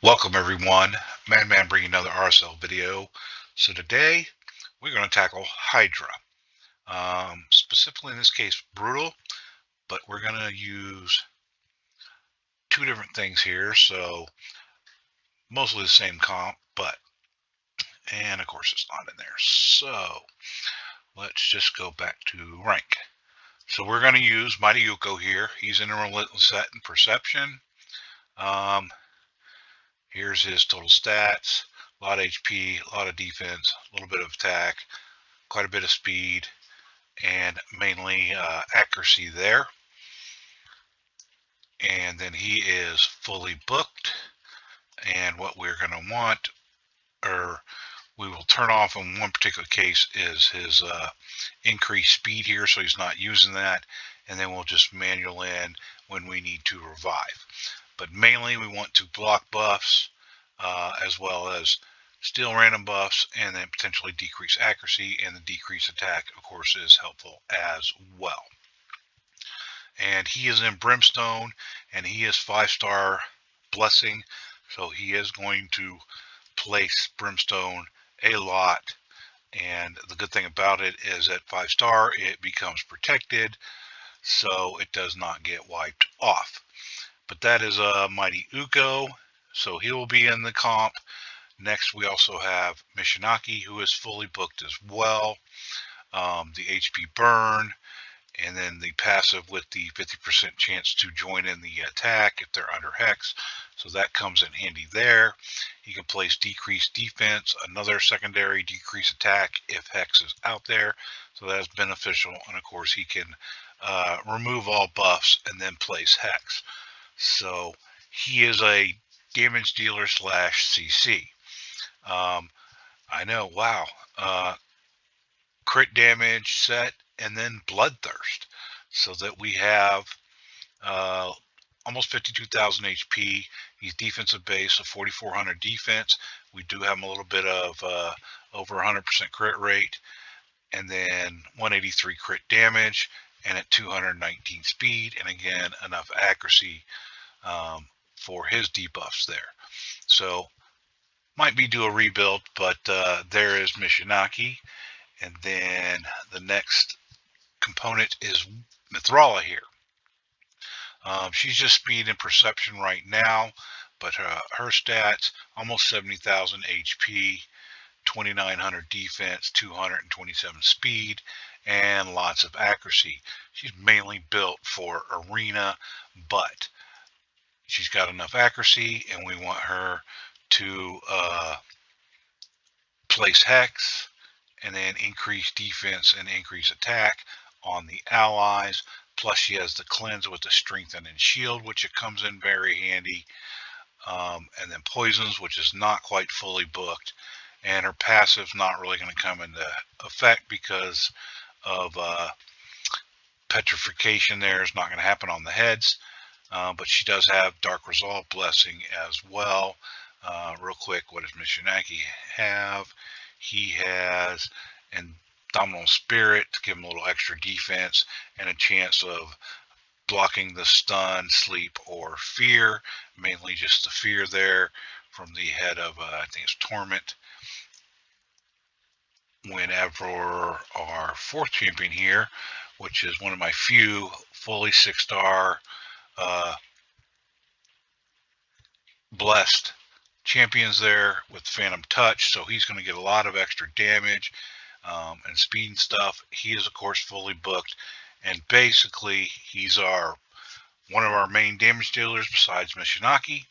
Welcome everyone, Man bringing another RSL video. So today we're going to tackle Hydra. Specifically in this case Brutal, but we're going to use two different things here. So mostly the same comp, and of course it's not in there. So let's just go back to rank. So we're going to use Mighty Yuko here. He's in a Relentless Set and Perception. Here's his total stats. A lot of HP, a lot of defense, a little bit of attack, quite a bit of speed, and mainly accuracy there. And then he is fully booked, and what we're going to want, or we will turn off in one particular case, is his increased speed here, so he's not using that, and then we'll just manual in when we need to revive. But mainly we want to block buffs as well as steal random buffs, and then potentially decrease accuracy, and the decrease attack of course is helpful as well. And he is in Brimstone, and he is 5-star blessing, so he is going to place Brimstone a lot. And the good thing about it is at 5-star it becomes protected, so it does not get wiped off. But that is a Mighty Uko, so he will be in the comp. Next we also have Mishinaki, who is fully booked as well. The HP burn, and then the passive with the 50% chance to join in the attack if they're under Hex. So that comes in handy there. He can place decreased defense, another secondary decreased attack if Hex is out there. So that is beneficial. And of course he can remove all buffs and then place Hex. So he is a damage dealer / CC. I know, wow. Crit damage set, and then Bloodthirst, so that we have almost 52,000 HP. He's defensive base, so 4,400 defense. We do have him a little bit of over 100% crit rate, and then 183 crit damage, and at 219 speed, and again enough accuracy for his debuffs there. So might be do a rebuild, but there is Mishinaki. And then the next component is Mithrala here. She's just speed and perception right now, but her stats, almost 70,000 HP, 2,900 defense, 227 speed, and lots of accuracy. She's mainly built for arena, but she's got enough accuracy, and we want her to place Hex, and then increase defense and increase attack on the allies. Plus she has the cleanse with the strengthen and shield, which it comes in very handy. And then poisons, which is not quite fully booked, and her passive's not really going to come into effect because of petrification. There is not going to happen on the heads, but she does have Dark Resolve blessing as well. Real quick, what does Mishinaki have? He has Indomitable Spirit to give him a little extra defense and a chance of blocking the stun, sleep, or fear. Mainly just the fear there from the head of, I think it's Torment. Whenever our 4th champion here, which is one of my few fully 6-star blessed champions there with Phantom Touch, so he's going to get a lot of extra damage and speed and stuff. He is of course fully booked, and basically he's one of our main damage dealers besides Mishinaki,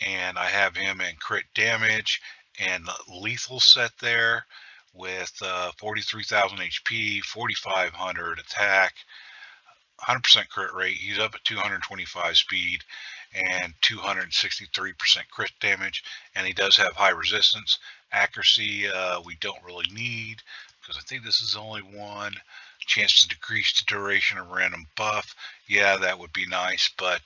and I have him in crit damage and lethal set there with 43,000 HP, 4,500 attack, 100% crit rate. He's up at 225 speed and 263% crit damage, and he does have high resistance. Accuracy we don't really need, because I think this is only one. Chance to decrease the duration of random buff, yeah, that would be nice, but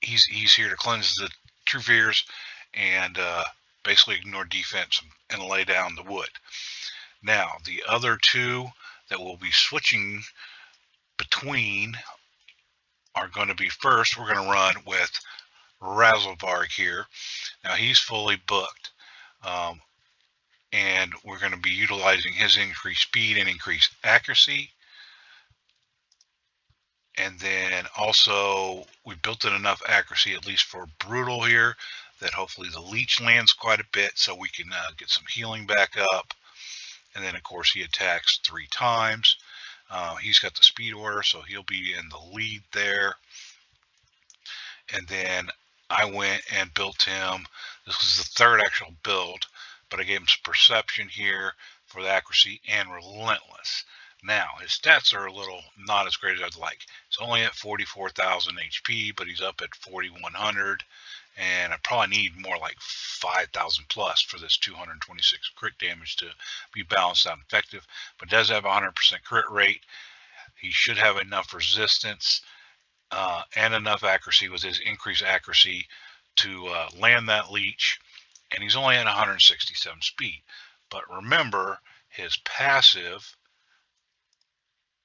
he's here to cleanse the true fears and basically ignore defense and lay down the wood. Now the other two that we'll be switching between are going to be, first we're going to run with Razelvarg here. Now he's fully booked, um, and we're going to be utilizing his increased speed and increased accuracy. And then also we built in enough accuracy, at least for brutal here, that hopefully the leech lands quite a bit so we can get some healing back up. And then of course he attacks 3 times. He's got the speed order, so he'll be in the lead there. And then I went and built him. This was the third actual build, but I gave him some perception here for the accuracy and relentless. Now his stats are a little not as great as I'd like. He's only at 44,000 HP, but he's up at 4,100, and I probably need more like 5,000 plus for this 226 crit damage to be balanced out and effective. But does have a 100% crit rate. He should have enough resistance and enough accuracy with his increased accuracy to land that leech, and he's only at 167 speed. But remember, his passive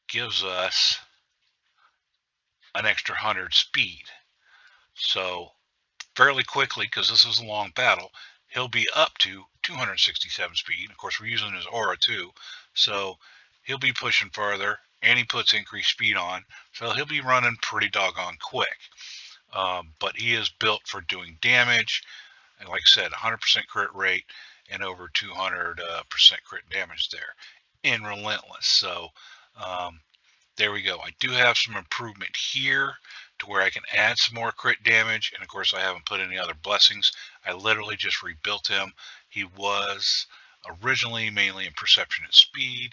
gives us an extra 100 speed. So fairly quickly, because this is a long battle, he'll be up to 267 speed. Of course, we're using his aura too, so he'll be pushing farther, and he puts increased speed on, so he'll be running pretty doggone quick. But he is built for doing damage, and like I said, 100% crit rate and over 200% crit damage there in relentless. So there we go. I do have some improvement here to where I can add some more crit damage, and of course I haven't put any other blessings. I literally just rebuilt him. He was originally mainly in perception and speed,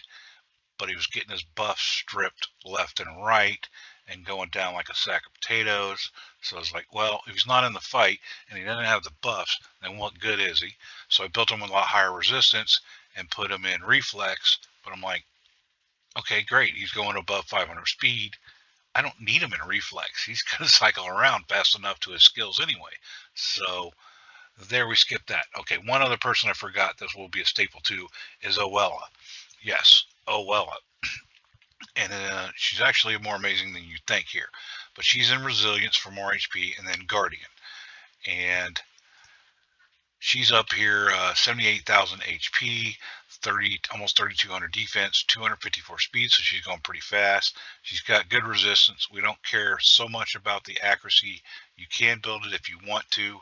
but he was getting his buff stripped left and right and going down like a sack of potatoes. So I was like, well, if he's not in the fight and he doesn't have the buffs, then what good is he? So I built him with a lot higher resistance and put him in reflex, but I'm like, okay, great, he's going above 500 speed. I don't need him in reflex. He's going to cycle around fast enough to his skills anyway. So there we skip that. Okay, one other person I forgot, this will be a staple too, is Owella. Yes, Owella. And she's actually more amazing than you think here. But she's in resilience for more HP, and then Guardian. And she's up here, 78,000 HP, 30, almost 3,200 defense, 254 speed, so she's going pretty fast. She's got good resistance. We don't care so much about the accuracy. You can build it if you want to.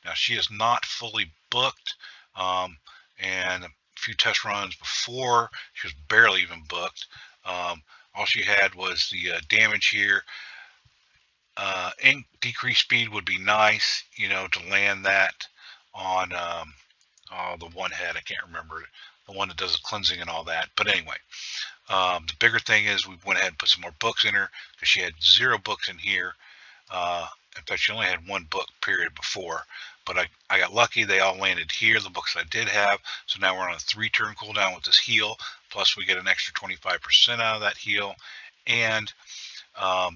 Now, she is not fully booked, and a few test runs before, she was barely even booked. All she had was the damage here. Decreased speed would be nice, you know, to land that on the one head. I can't remember it, the one that does the cleansing and all that. But anyway, the bigger thing is we went ahead and put some more books in her because she had 0 books in here. In fact, she only had 1 book period before, but I got lucky. They all landed here, the books I did have. So now we're on a 3-turn cooldown with this heal, plus we get an extra 25% out of that heal. And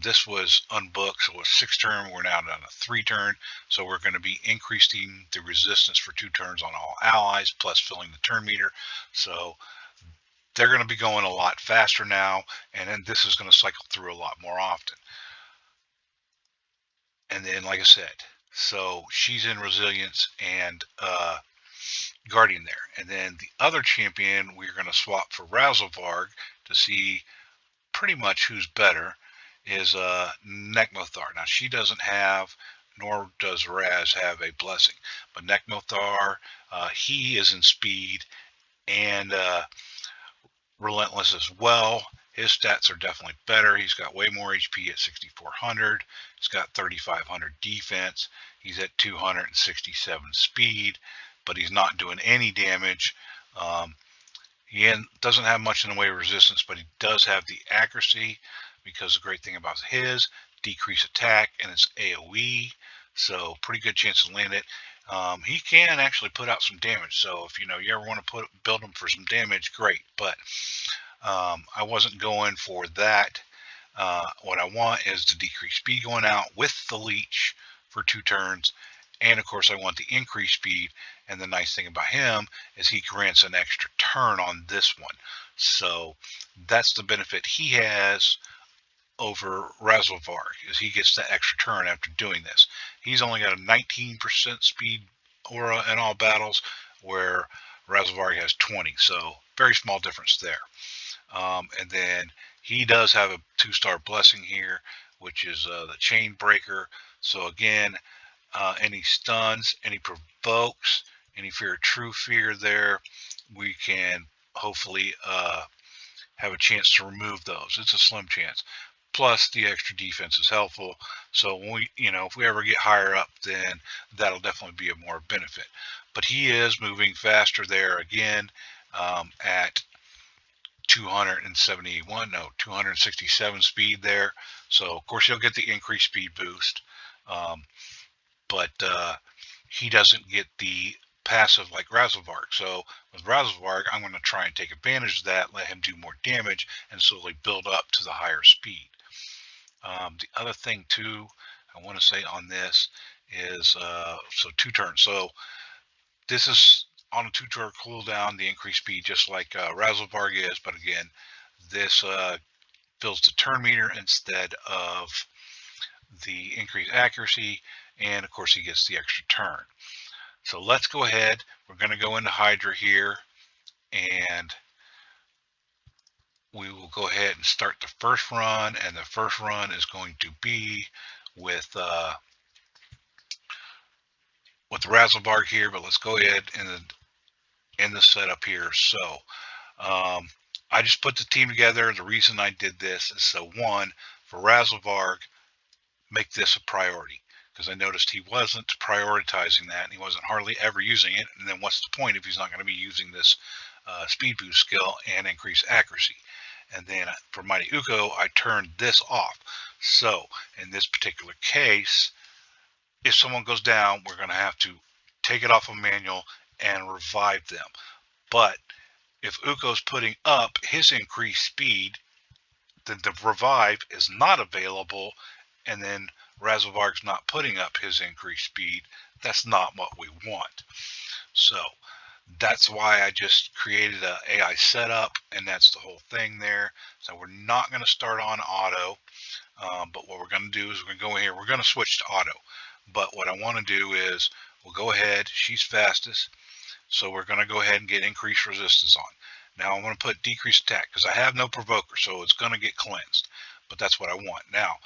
this was unbooked, so it was 6-turn. We're now down to 3-turn, so we're going to be increasing the resistance for 2 turns on all allies, plus filling the turn meter. So they're going to be going a lot faster now, and then this is going to cycle through a lot more often. And then, like I said, so she's in resilience and Guardian there. And then the other champion, we're going to swap for Razelvarg to see pretty much who's better, is Nekmo Thaar. Now, she doesn't have, nor does Raz have a blessing, but Nekmo Thaar, he is in speed and relentless as well. His stats are definitely better. He's got way more HP at 6,400. He's got 3,500 defense. He's at 267 speed, but he's not doing any damage. He doesn't have much in the way of resistance, but he does have the accuracy, because the great thing about his decrease attack and it's AoE, so pretty good chance to land it. He can actually put out some damage, so if you ever want to build him for some damage, great. But I wasn't going for that. What I want is the decreased speed going out with the leech for 2 turns, and of course I want the increased speed. And the nice thing about him is he grants an extra turn on this one, so that's the benefit he has over Razelvarg, is he gets the extra turn after doing this. he's only got a 19% speed aura in all battles, where Razelvarg has 20. So very small difference there. And then he does have a 2-star blessing here, which is the chain breaker. So again, any stuns, any provokes, any fear of true fear there, we can hopefully have a chance to remove those. It's a slim chance. Plus the extra defense is helpful. So when we, if we ever get higher up, then that'll definitely be a more benefit. But he is moving faster there again, at 267 speed there. So of course he'll get the increased speed boost, but he doesn't get the passive like Razelvarg. So with Razelvarg, I'm going to try and take advantage of that, let him do more damage, and slowly build up to the higher speed. The other thing too I want to say on this is, so 2 turns. So this is on a 2-turn cooldown, the increased speed, just like Razelvarg is, but again, this fills the turn meter instead of the increased accuracy, and of course he gets the extra turn. So let's go ahead. We're going to go into Hydra here, and we will go ahead and start the first run, and the first run is going to be with Razelvarg here, but let's go ahead and in the setup here. So I just put the team together. The reason I did this is so, one, for Razelvarg, make this a priority, because I noticed he wasn't prioritizing that, and he wasn't hardly ever using it. And then what's the point if he's not going to be using this speed boost skill and increase accuracy? And then for Mighty Uko, I turned this off. So in this particular case, if someone goes down, we're going to have to take it off of manual and revive them. But if Uko's putting up his increased speed, then the revive is not available, and then Razelvarg's not putting up his increased speed. That's not what we want. So that's why I just created a AI setup, and that's the whole thing there. So we're not going to start on auto, but what we're going to do is we're going to go in here. We're going to switch to auto. But what I want to do is we'll go ahead. She's fastest. So we're going to go ahead and get increased resistance on. Now I'm going to put decreased attack because I have no provoker, so it's going to get cleansed. But that's what I want. Now,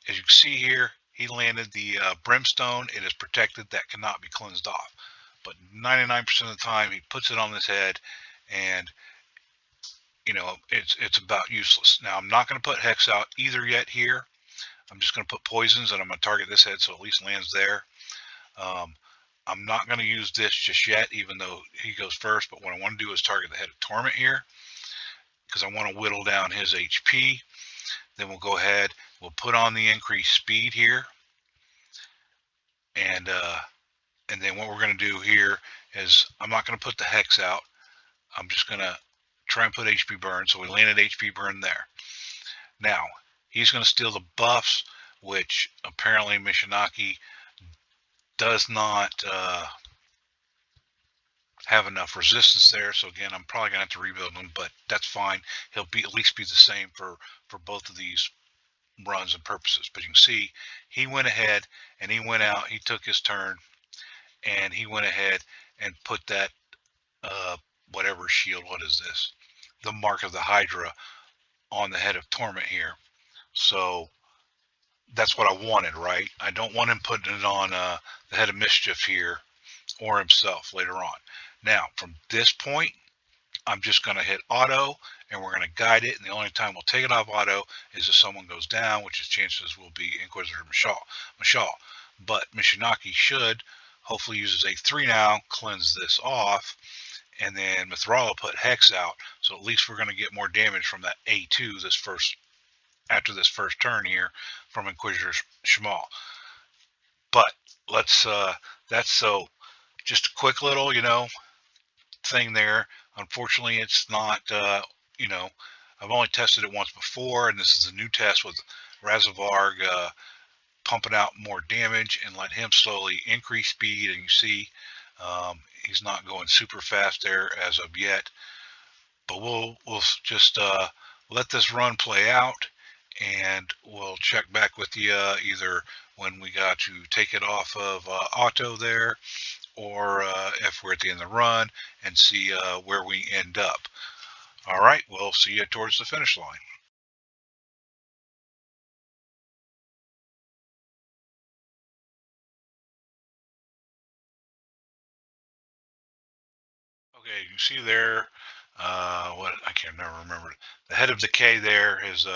as you can see here, he landed the brimstone. It is protected. That cannot be cleansed off. But 99% of the time, he puts it on his head, and it's about useless. Now I'm not going to put hex out either yet here. I'm just going to put poisons, and I'm going to target this head so at least lands there. I'm not going to use this just yet, even though he goes first, but what I want to do is target the head of Torment here, because I want to whittle down his HP. Then we'll go ahead, we'll put on the increased speed here, and then what we're going to do here is I'm not going to put the hex out. I'm just going to try and put HP burn, so we landed HP burn there. Now, he's going to steal the buffs, which apparently Mishinaki does not have enough resistance there. So again, I'm probably going to have to rebuild him, but that's fine. He'll at least be the same for both of these runs and purposes. But you can see he went ahead and he went out. He took his turn, and he went ahead and put that whatever shield. What is this? The mark of the Hydra on the head of Torment here. So that's what I wanted, right? I don't want him putting it on the head of Mischief here, or himself later on. Now, from this point, I'm just going to hit auto, and we're going to guide it. And the only time we'll take it off auto is if someone goes down, which is chances will be Inquisitor Mashal. But Mishinaki should hopefully uses A3 now, cleanse this off, and then Mithrala put Hex out. So at least we're going to get more damage from that A2 after this first turn here from Inquisitor Shamal. But let's that's so just a quick little thing there. Unfortunately, it's not I've only tested it once before, and this is a new test with Razelvarg pumping out more damage and let him slowly increase speed. And you see he's not going super fast there as of yet, but we'll just let this run play out, and we'll check back with you either when we got to take it off of auto there, or if we're at the end of the run, and see where we end up. All right, we'll see you towards the finish line. Okay, you see there, what I can't never remember. The head of the K there is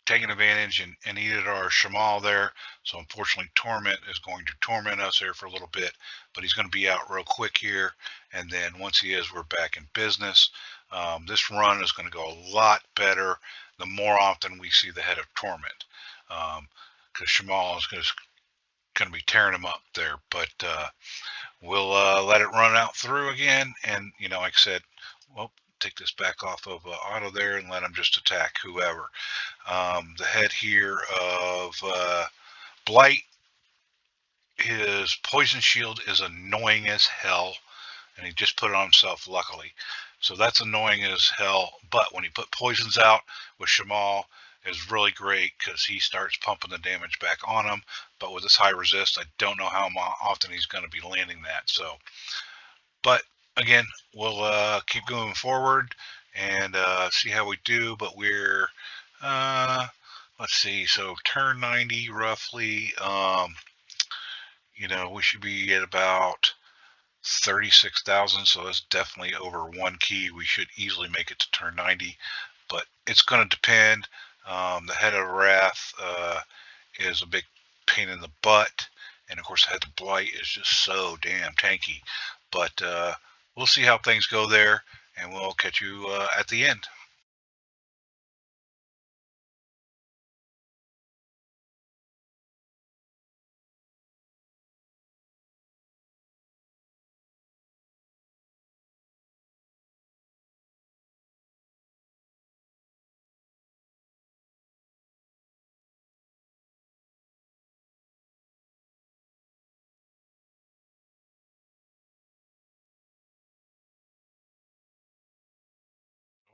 taking advantage and eating our Shamal there. So unfortunately, Torment is going to torment us here for a little bit, but he's going to be out real quick here. And then once he is, we're back in business. This run is going to go a lot better the more often we see the head of Torment, because Shamal is going to be tearing him up there. But we'll let it run out through again. And, like I said, well, take this back off of auto there and let him just attack whoever. The head here of Blight, his poison shield is annoying as hell, and he just put it on himself, luckily. So that's annoying as hell. But when he put poisons out with Shamal, is really great because he starts pumping the damage back on him. But with this high resist, I don't know how often he's going to be landing that. So, but again, we'll keep going forward and see how we do. But we're uh, let's see. So turn 90 roughly. We should be at about 36,000. So that's definitely over one key. We should easily make it to turn 90, but it's going to depend. The head of Wrath is a big pain in the butt, and of course, the head of Blight is just so damn tanky. But we'll see how things go there, and we'll catch you at the end.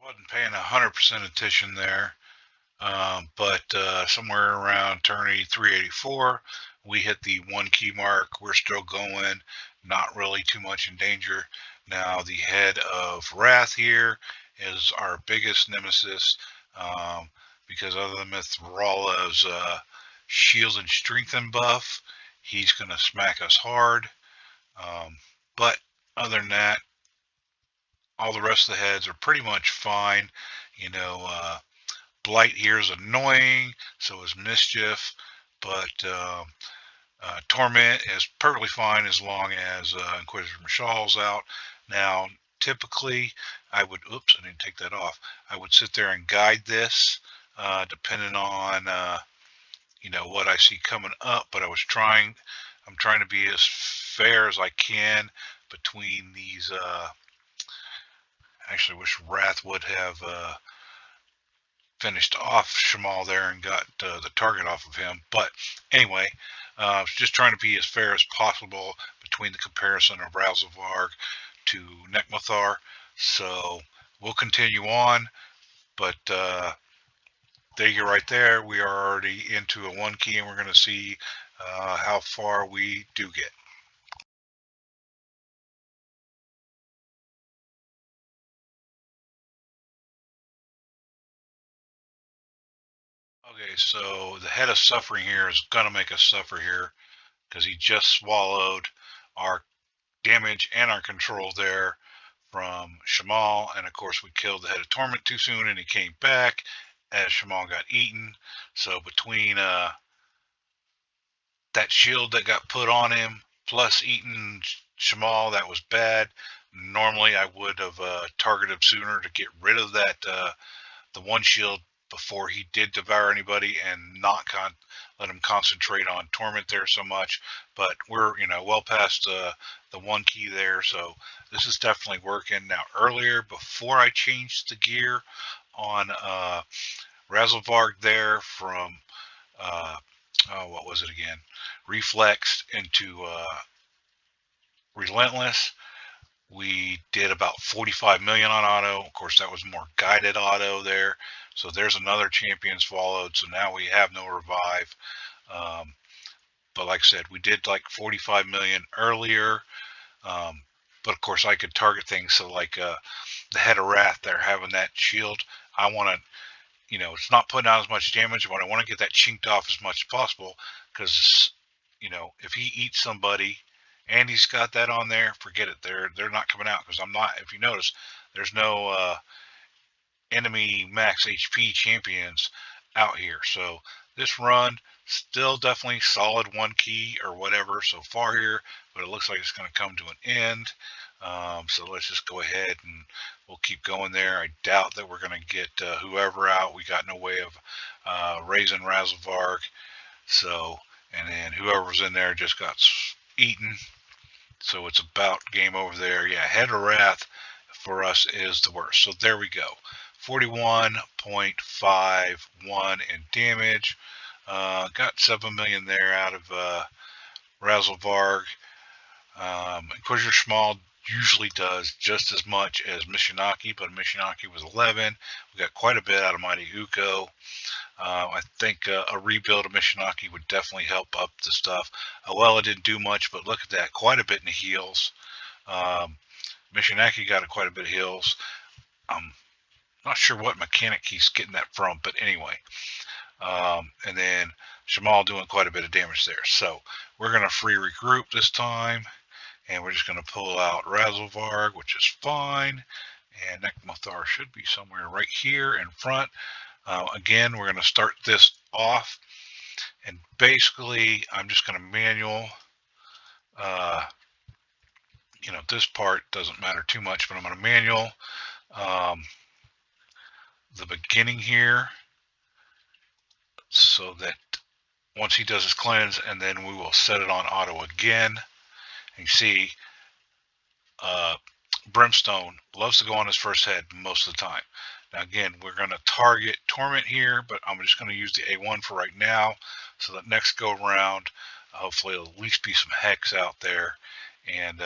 I wasn't paying 100% attention there. But somewhere around turn 384, we hit the one key mark. We're still going, not really too much in danger. Now, the head of Wrath here is our biggest nemesis, because other than Mithrala's shields and strengthen buff, he's going to smack us hard. But other than that, all the rest of the heads are pretty much fine. You know, Blight here is annoying, so is Mischief, but Torment is perfectly fine as long as Inquisitor Mashal's out. Now, typically, I would, oops, I didn't take that off. I would sit there and guide this, depending on, what I see coming up, but I'm trying to be as fair as I can between these, actually wish Wrath would have, finished off Shamal there and got the target off of him. But anyway, just trying to be as fair as possible between the comparison of Razelvarg to Nekmo Thaar. So we'll continue on, but there you go right there. We are already into a one key, and we're going to see how far we do get. Okay, so the head of suffering here is going to make us suffer here because he just swallowed our damage and our control there from Shamal, and of course we killed the head of Torment too soon, and he came back as Shamal got eaten. So between that shield that got put on him plus eating Shamal, that was bad. Normally I would have targeted sooner to get rid of that the one shield before he did devour anybody, and not let him concentrate on Torment there so much. But we're well past the one key there, so this is definitely working. Now earlier, before I changed the gear on Razelvarg there from what was it again, Reflex into Relentless, We did about 45 million on auto. Of course, that was more guided auto there. So there's another champion swallowed. So now we have no revive. Um, but like I said, we did like 45 million earlier. Um, but of course, I could target things. So like the head of wrath there, having that shield, I want to, it's not putting out as much damage, but I want to get that chinked off as much as possible because, if he eats somebody and he's got that on there, forget it. They're not coming out because I'm not. If you notice, there's no enemy max HP champions out here. So this run still definitely solid one key or whatever so far here, but it looks like it's going to come to an end. So let's just go ahead and we'll keep going there. I doubt that we're going to get whoever out. We got no way of raising Razelvarg. So, and then whoever's in there just got eaten. So it's about game over there. Yeah, Head of Wrath for us is the worst. So there we go. 41.51 in damage. Got 7 million there out of Razelvarg. Inquisitor Schmal usually does just as much as Mishinaki, but Mishinaki was 11. We got quite a bit out of Mighty Uko. I think a rebuild of Mishinaki would definitely help up the stuff. Well, it didn't do much, but look at that. Quite a bit in the heals. Mishinaki got quite a bit of heals. I'm not sure what mechanic he's getting that from, but anyway. And then Shamal doing quite a bit of damage there. So we're going to free regroup this time. And we're just going to pull out Razelvarg, which is fine. And Nekmo Thaar should be somewhere right here in front. Again, we're going to start this off. And basically, I'm just going to manual. This part doesn't matter too much, but I'm going to manual the beginning here so that once he does his cleanse, and then we will set it on auto again. And you see, Brimstone loves to go on his first head most of the time. Now again, we're going to target Torment here, but I'm just going to use the A1 for right now. So that next go around, hopefully there'll at least be some Hex out there. And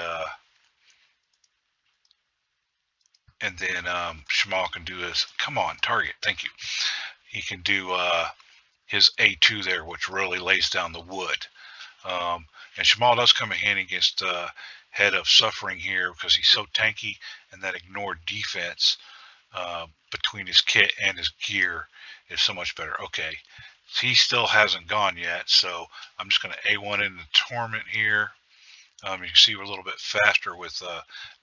then Shamal can do his, come on, target, thank you. He can do his A2 there, which really lays down the wood. And Shamal does come in handy against Head of Suffering here because he's so tanky, and that ignored defense between his kit and his gear is so much better. Okay, he still hasn't gone yet, so I'm just going to A1 into Torment here. You can see we're a little bit faster with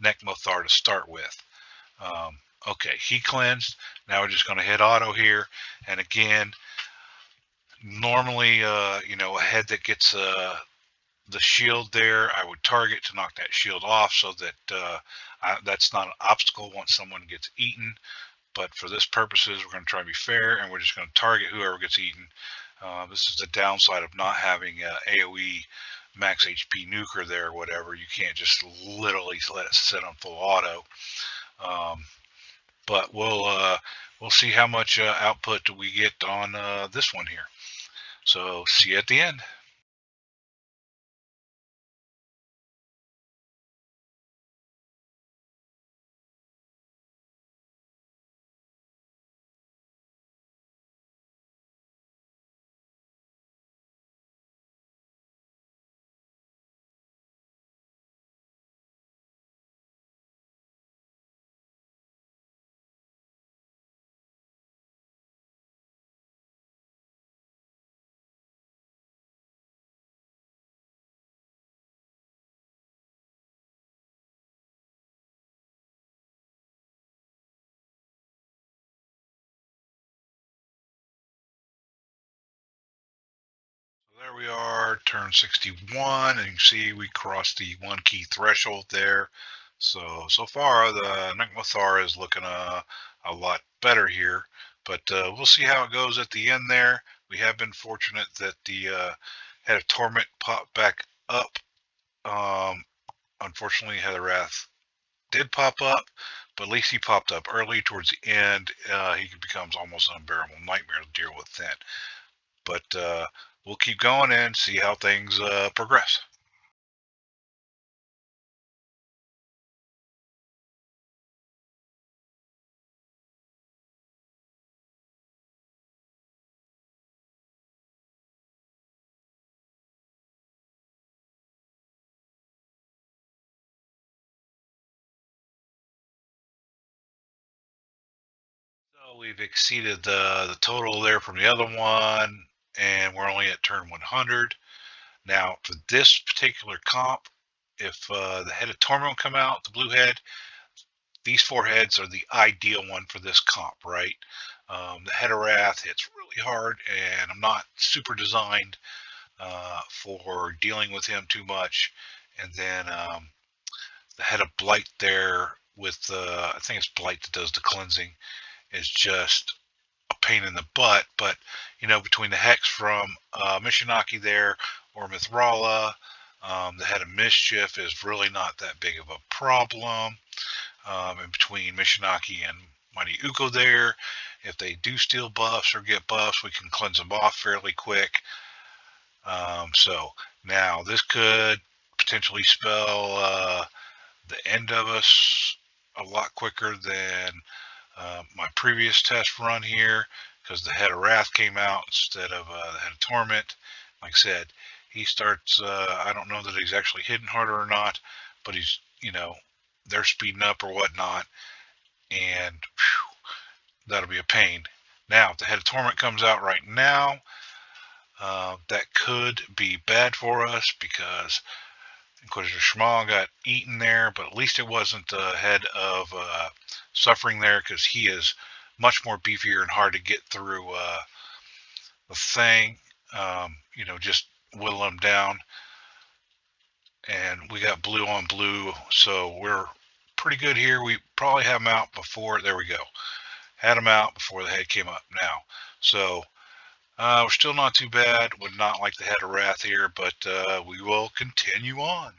Nekmo Thaar to start with. Okay, he cleansed. Now we're just going to hit auto here, and again, normally, a head that gets the shield there, I would target to knock that shield off so that that's not an obstacle once someone gets eaten. But for this purposes, we're going to try to be fair, and we're just going to target whoever gets eaten. This is the downside of not having AoE max HP nuker there or whatever. You can't just literally let it sit on full auto. But we'll see how much output do we get on this one here. So see you at the end. There we are, turn 61, and you can see we crossed the one key threshold there. So far the Nekmo Thaar is looking a lot better here, but we'll see how it goes at the end there. We have been fortunate that the Head of Torment popped back up. Unfortunately, Head of Wrath did pop up, but at least he popped up early. Towards the end, he becomes almost an unbearable nightmare to deal with then. But we'll keep going and see how things progress. Well, we've exceeded the total there from the other one, and we're only at turn 100. Now, for this particular comp, if the head of Torment come out, the blue head, these four heads are the ideal one for this comp, right? The head of Wrath hits really hard, and I'm not super designed for dealing with him too much. And then the head of Blight there with, I think it's Blight that does the cleansing, is just a pain in the butt. But, between the Hex from Mishinaki there or Mithrala, the head of Mischief is really not that big of a problem. In between Mishinaki and Mighty Uko there, if they do steal buffs or get buffs, we can cleanse them off fairly quick. So now this could potentially spell the end of us a lot quicker than my previous test run here, because the head of Wrath came out instead of the head of Torment. Like I said, he starts, I don't know that he's actually hitting harder or not, but he's, they're speeding up or whatnot, and whew, that'll be a pain. Now, if the head of Torment comes out right now, that could be bad for us, because Inquisitor Shmal got eaten there, but at least it wasn't the head of Suffering there, because he is much more beefier and hard to get through the thing. Just whittle him down. And we got blue on blue, so we're pretty good here. We probably have him out before, there we go. Had him out before the head came up now. So we're still not too bad. Would not like the head of Wrath here, but we will continue on.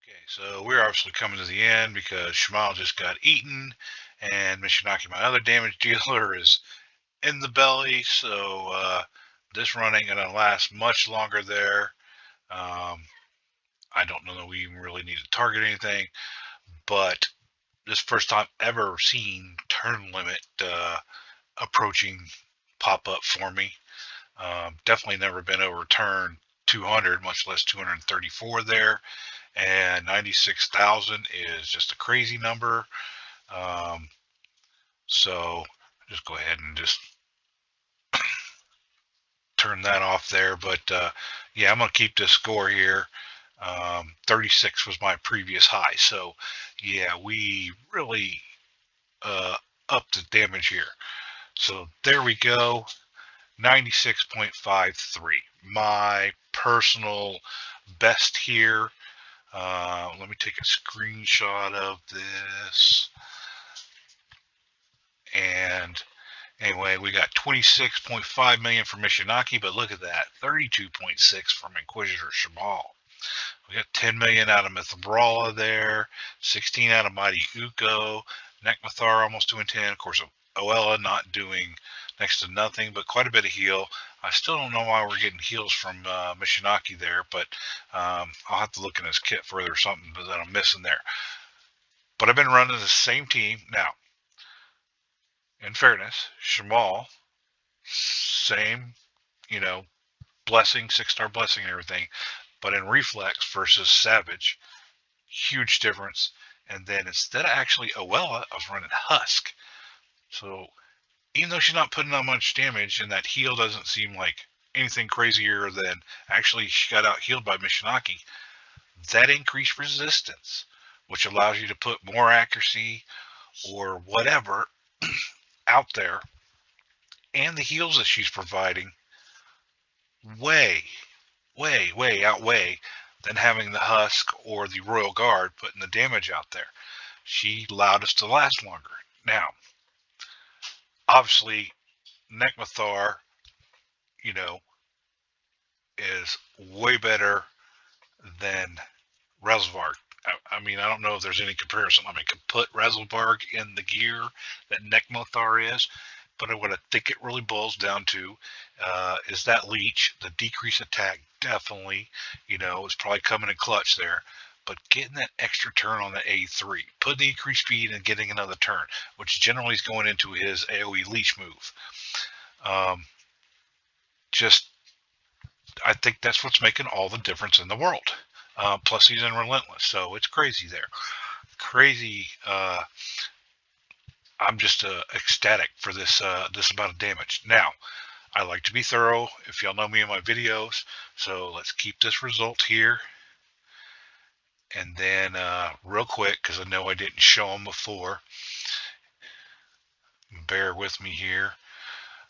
Okay, so we're obviously coming to the end because Shmal just got eaten, and Mishinaki, my other damage dealer, is in the belly. So this run ain't gonna last much longer there. I don't know that we even really need to target anything, but this first time ever seen turn limit approaching pop up for me. Definitely never been over turn 200, much less 234 there. And 96,000 is just a crazy number. Um, so just go ahead and just turn that off there. But yeah, I'm going to keep this score here. 36 was my previous high. So yeah, we really upped the damage here. So there we go. 96.53. My personal best here. Let me take a screenshot of this. And anyway, we got 26.5 million for Mishinaki, but look at that, 32.6 from Inquisitor Shmal. We got 10 million out of Mithrala there, 16 out of Mighty Uko, Nekmo Thaar almost doing 10. Of course, Oella not doing next to nothing, but quite a bit of heal. I still don't know why we're getting heals from Mishinaki there, but I'll have to look in his kit further, something that I'm missing there. But I've been running the same team. Now, in fairness, Shmal, same, blessing, 6-star blessing and everything. But in Reflex versus Savage, huge difference. And then instead of actually Oella, I was running Husk. So even though she's not putting on much damage, and that heal doesn't seem like anything crazier than actually she got out healed by Mishinaki, that increased resistance, which allows you to put more accuracy or whatever out there, and the heals that she's providing way, way outweigh than having the Husk or the Royal Guard putting the damage out there. She allowed us to last longer. Now, obviously, Nekmo Thaar, you know, is way better than Razelvarg. I mean, I don't know if there's any comparison. I mean, I could put Razelvarg in the gear that Nekmo Thaar is, but what I think it really boils down to is that leech, the decrease attack, definitely, is probably coming in clutch there. But getting that extra turn on the A3, putting the increased speed and getting another turn, which generally is going into his AoE leech move. Just, I think that's what's making all the difference in the world. Plus, he's in Relentless, so it's crazy there. Crazy. I'm just ecstatic for this amount of damage. Now, I like to be thorough, if y'all know me in my videos, so let's keep this result here. And then, real quick, because I know I didn't show them before, bear with me here.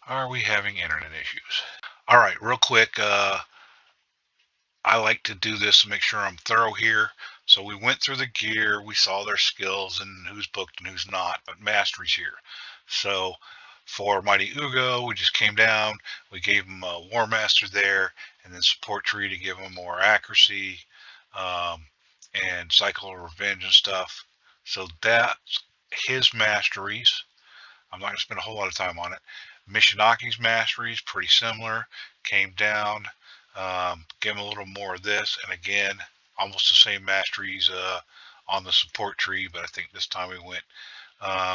Are we having internet issues? All right, real quick, I like to do this to make sure I'm thorough here. So we went through the gear, we saw their skills and who's booked and who's not, but masteries here. So for Mighty Ugo, we just came down, we gave him a War Master there, and then support tree to give him more accuracy, and Cycle of Revenge and stuff. So that's his masteries. I'm not going to spend a whole lot of time on it. Mishinaki's masteries, pretty similar, came down. Give him a little more of this, and again, almost the same masteries on the support tree, but I think this time we went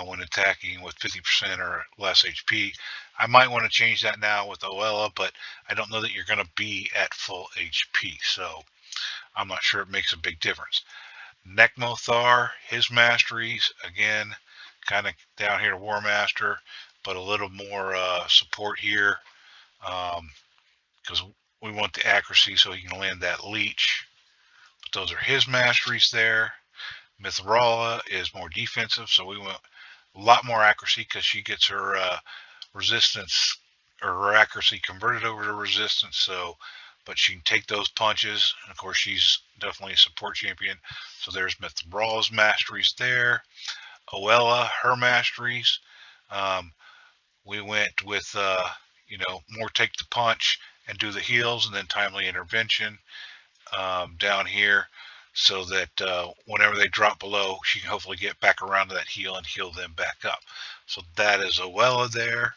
when attacking with 50% or less HP. I might want to change that now with Oella, but I don't know that you're going to be at full HP, so I'm not sure it makes a big difference. Nekmo Thaar, his masteries, again, kind of down here to War Master, but a little more support here. Because we want the accuracy so he can land that leech. But those are his masteries there. Mithrala is more defensive, so we want a lot more accuracy because she gets her resistance or her accuracy converted over to resistance. So, but she can take those punches, and of course she's definitely a support champion. So there's Mithrala's masteries there. Oella, her masteries. We went with more take the punch and do the heals, and then timely intervention down here, so that whenever they drop below, she can hopefully get back around to that heal and heal them back up. So that is Oella there.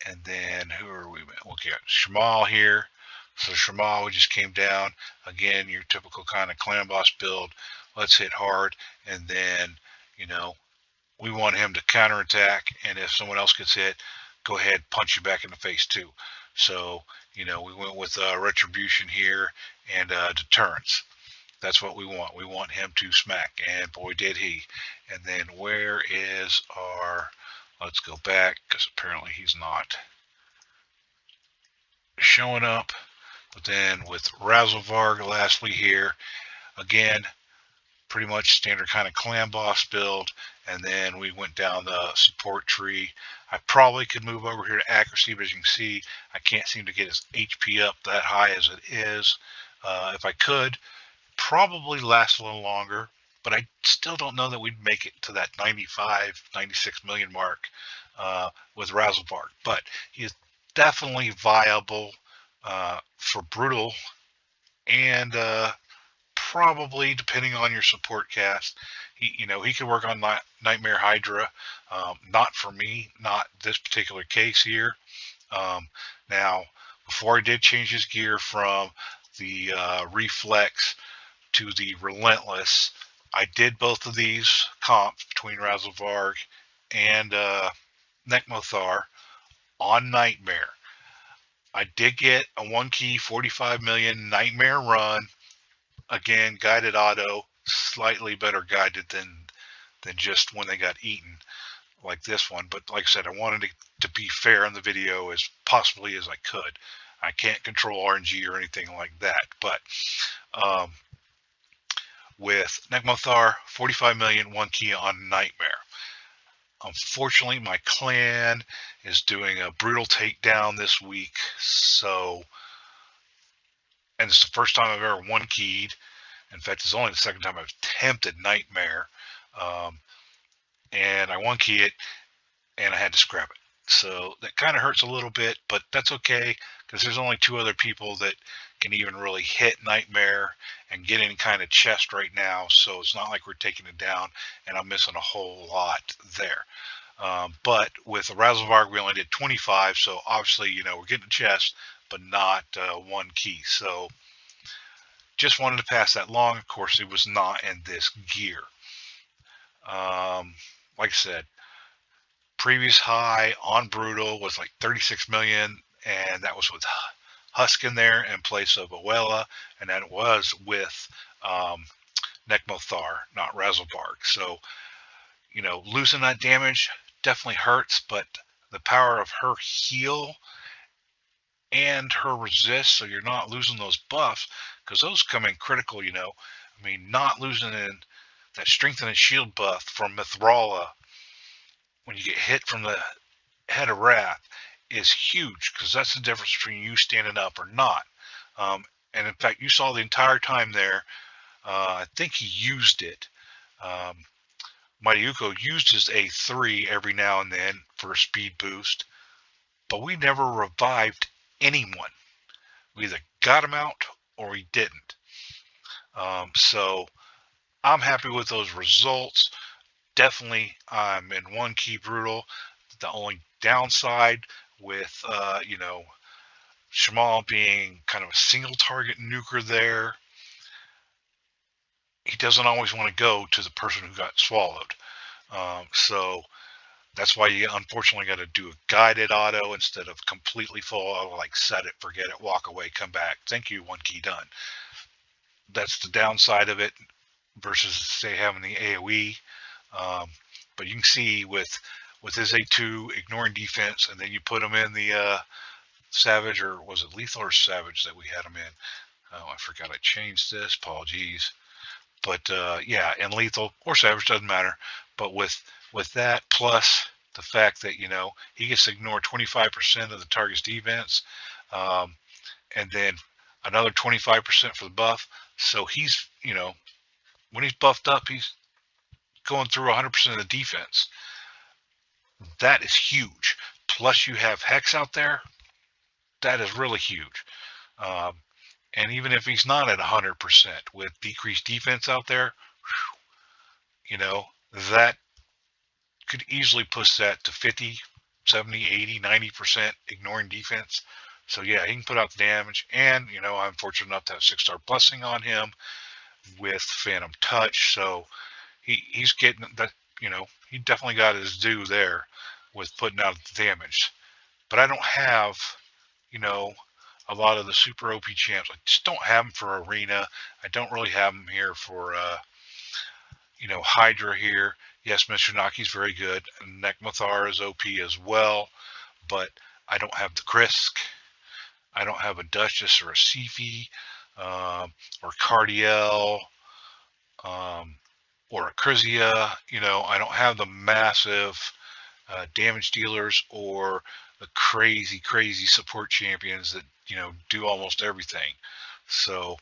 And then who are we? Okay, Shamal here. So Shamal, we just came down. Again, your typical kind of clan boss build. Let's hit hard, and then, we want him to counterattack, and if someone else gets hit, go ahead, punch you back in the face too. So, we went with retribution here and deterrence. That's what we want. We want him to smack, and boy did he. And then where is our, let's go back, because apparently he's not showing up. But then with Razelvarg lastly here, again, pretty much standard kind of clan boss build, and then we went down the support tree. I probably could move over here to accuracy, but as you can see, I can't seem to get his HP up that high as it is. If I could, probably last a little longer, but I still don't know that we'd make it to that 95, 96 million mark with Razelvarg. But he is definitely viable for brutal, and probably, depending on your support cast, he could work on Nightmare Hydra. Not for me, not this particular case here. Now, before I did change his gear from the Reflex to the Relentless, I did both of these comps between Razelvarg and Nekmo Thaar on Nightmare. I did get a 1-key 45 million Nightmare run. Again, guided auto, slightly better guided than just when they got eaten like this one. But like I said, I wanted to be fair in the video as possibly as I could. I can't control RNG or anything like that. But with Nekmo Thaar, 45 million, 1-key on Nightmare. Unfortunately, my clan is doing a brutal takedown this week. So, and it's the first time I've ever 1-keyed. In fact, it's only the second time I've attempted Nightmare. And I 1-key it, and I had to scrap it. So that kind of hurts a little bit, but that's okay because there's only 2 other people that can even really hit Nightmare and get any kind of chest right now. So it's not like we're taking it down, and I'm missing a whole lot there. But with the Razelvarg, we only did 25, so obviously, we're getting a chest, but not 1-key. So just wanted to pass that along. Of course, it was not in this gear. Like I said, previous high on Brutal was like 36 million, and that was with Husk in there in place of Abuela, and that was with Nekmo Thaar, not Razelvarg. So, losing that damage definitely hurts, but the power of her heal and her resist, so you're not losing those buffs, because those come in critical, I mean, not losing in that strength and shield buff from Mithrala when you get hit from the Head of Wrath is huge, because that's the difference between you standing up or not. And in fact, you saw the entire time there, I think he used it. Mayuko used his A3 every now and then for a speed boost, but we never revived anyone. We either got him out or we didn't. So I'm happy with those results. Definitely, I'm in 1-key Brutal. The only downside with, Shamal being kind of a single target nuker there, he doesn't always want to go to the person who got swallowed. So that's why you unfortunately got to do a guided auto instead of completely full auto, like set it, forget it, walk away, come back. Thank you, 1-key done. That's the downside of it versus, say, having the AoE. But you can see with his A2 ignoring defense, and then you put him in the Savage, or was it Lethal or Savage that we had him in? Oh, I forgot I changed this. Apologies. But yeah, and Lethal or Savage doesn't matter. But with that, plus the fact that he gets to ignore 25% of the target's defense, and then another 25% for the buff. So he's when he's buffed up, he's going through 100% of the defense. That is huge. Plus you have Hex out there. That is really huge. And even if he's not at 100% with decreased defense out there, that could easily push that to 50, 70, 80, 90% ignoring defense. So yeah, he can put out the damage. And, I'm fortunate enough to have 6-star blessing on him with Phantom Touch. So he's getting that, he definitely got his due there with putting out the damage. But I don't have, a lot of the super OP champs. I just don't have them for Arena. I don't really have them here for, Hydra here. Yes, Mr. Naki's very good. And Nekmo Thaar is OP as well. But I don't have the Krisk. I don't have a Duchess or a Sifi, or Cardiel, or a Krizia. I don't have the massive damage dealers or the crazy support champions that do almost everything. So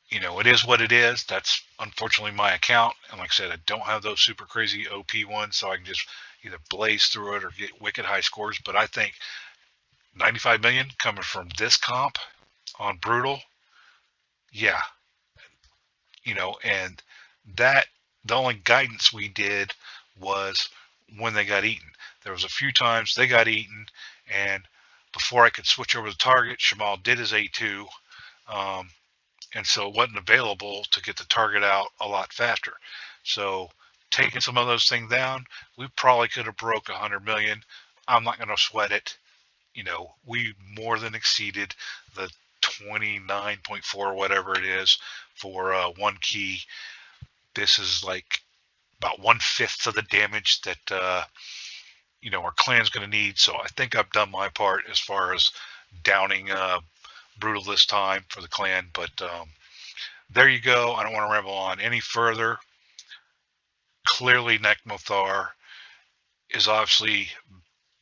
it is what it is. That's unfortunately my account, and like I said, I don't have those super crazy OP ones, so I can just either blaze through it or get wicked high scores. But I think 95 million coming from this comp on Brutal, yeah, and that the only guidance we did was when they got eaten. There was a few times they got eaten, and before I could switch over the target, Shamal did his A2, and so it wasn't available to get the target out a lot faster. So taking some of those things down, we probably could have broke 100 million. I'm not going to sweat it. we more than exceeded the 29.4, whatever it is, for one key. This is like about 1/5 of the damage that our clan's going to need. So I think I've done my part as far as downing Brutal this time for the clan. But there you go. I don't want to ramble on any further. Clearly, Nekmo Thaar is obviously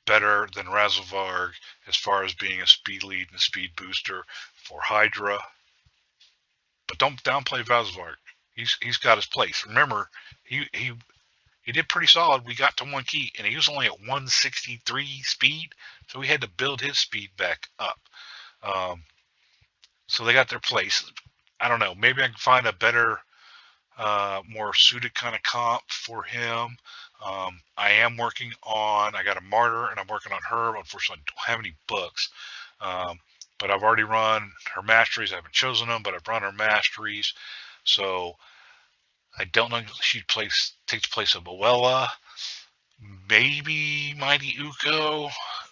better than Razelvarg as far as being a speed lead and a speed booster for Hydra. But don't downplay Razelvarg. He's got his place. Remember, he did pretty solid. We got to one key, and he was only at 163 speed, so we had to build his speed back up. So they got their place. I don't know. Maybe I can find a better, more suited kind of comp for him. I am working on. I got a martyr, and I'm working on her. Unfortunately, I don't have any books. But I've already run her masteries. I haven't chosen them, but I've run her masteries. So I don't know if she takes place of Boella, maybe Mighty Uko,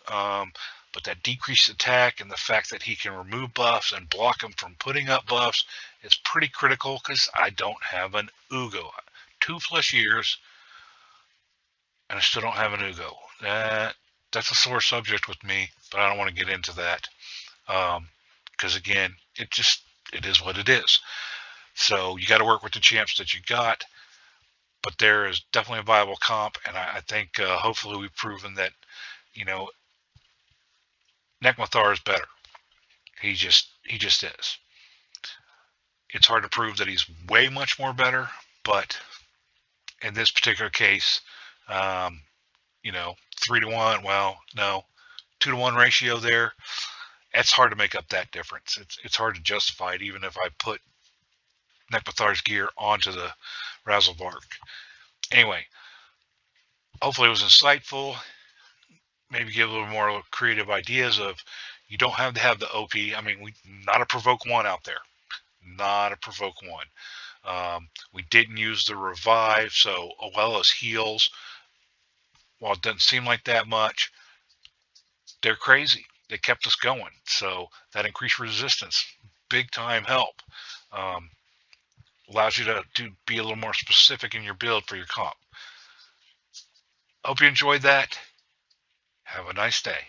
but that decreased attack and the fact that he can remove buffs and block them from putting up buffs is pretty critical because I don't have an Ugo. 2+ years, and I still don't have an Ugo. That's a sore subject with me, but I don't want to get into that because again, it is what it is. So you got to work with the champs that you got, but there is definitely a viable comp, and I think hopefully we've proven that Nekmo Thaar is better. He just is. It's hard to prove that he's way much more better, but in this particular case, 3-to-1. Well, no, 2-to-1 ratio there. It's hard to make up that difference. It's hard to justify it, even if I put Nekmo Thaar's gear onto the Razelvarg. Anyway, hopefully it was insightful. Maybe give a little more creative ideas of you don't have to have the OP. I mean, not a provoke one out there. Not a provoke one. We didn't use the revive, so Oella's heals, while it doesn't seem like that much, they're crazy. They kept us going. So that increased resistance, big time help. Allows you to be a little more specific in your build for your comp. Hope you enjoyed that. Have a nice day.